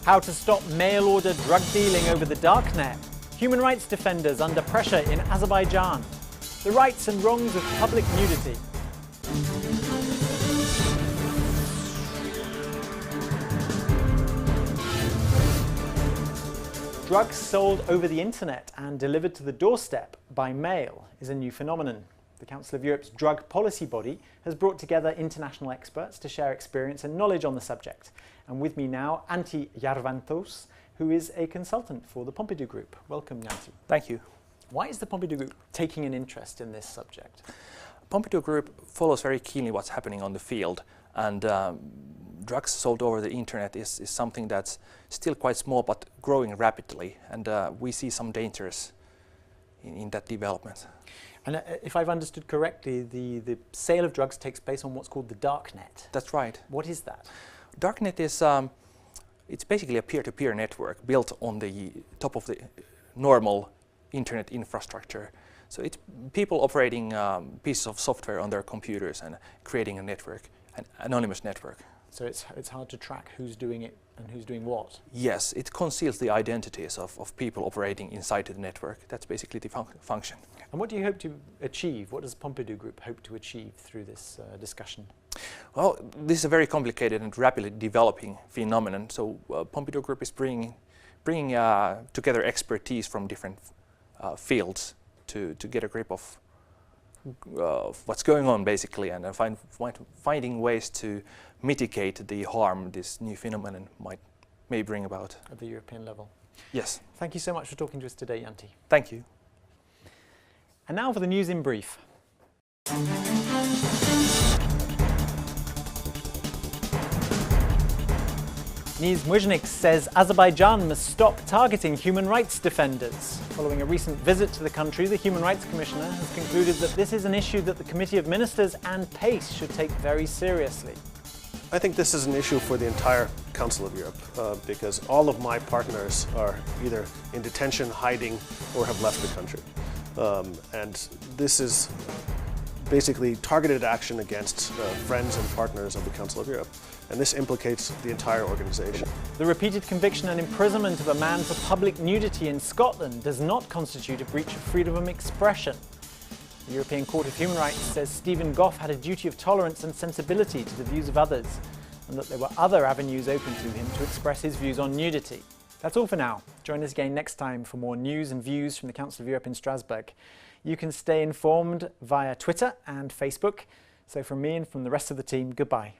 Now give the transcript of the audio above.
How to stop mail-order drug dealing over the darknet. Human rights defenders under pressure in Azerbaijan. The rights and wrongs of public nudity. Drugs sold over the internet and delivered to the doorstep by mail is a new phenomenon. The Council of Europe's drug policy body has brought together international experts to share experience and knowledge on the subject. And with me now, Antti Järventos, who is a consultant for the Pompidou Group. Welcome, Antti. Thank you. Why is the Pompidou Group taking an interest in this subject? Pompidou Group follows very keenly what's happening on the field, and drugs sold over the internet is something that's still quite small but growing rapidly, and we see some dangers in that development. And if I've understood correctly, the sale of drugs takes place on what's called the darknet. That's right. What is that? Darknet is it's basically a peer-to-peer network built on the top of the normal internet infrastructure. So it's people operating pieces of software on their computers and creating a network, an anonymous network. So it's hard to track who's doing it and who's doing what? Yes, it conceals the identities of people operating inside the network. That's basically the function. And what do you hope to achieve? What does Pompidou Group hope to achieve through this discussion? Well, this is a very complicated and rapidly developing phenomenon. So Pompidou Group is bringing together expertise from different fields to get a grip of what's going on, basically, and finding ways to mitigate the harm this new phenomenon may bring about. At the European level? Yes. Thank you so much for talking to us today, Antti. Thank you. And now for the news in brief. Niz Muzhnik says Azerbaijan must stop targeting human rights defenders. Following a recent visit to the country, the Human Rights Commissioner has concluded that this is an issue that the Committee of Ministers and PACE should take very seriously. I think this is an issue for the entire Council of Europe because all of my partners are either in detention, hiding, or have left the country. And this is basically targeted action against friends and partners of the Council of Europe. And this implicates the entire organization. The repeated conviction and imprisonment of a man for public nudity in Scotland does not constitute a breach of freedom of expression. The European Court of Human Rights says Stephen Goff had a duty of tolerance and sensibility to the views of others, and that there were other avenues open to him to express his views on nudity. That's all for now. Join us again next time for more news and views from the Council of Europe in Strasbourg. You can stay informed via Twitter and Facebook. So from me and from the rest of the team, goodbye.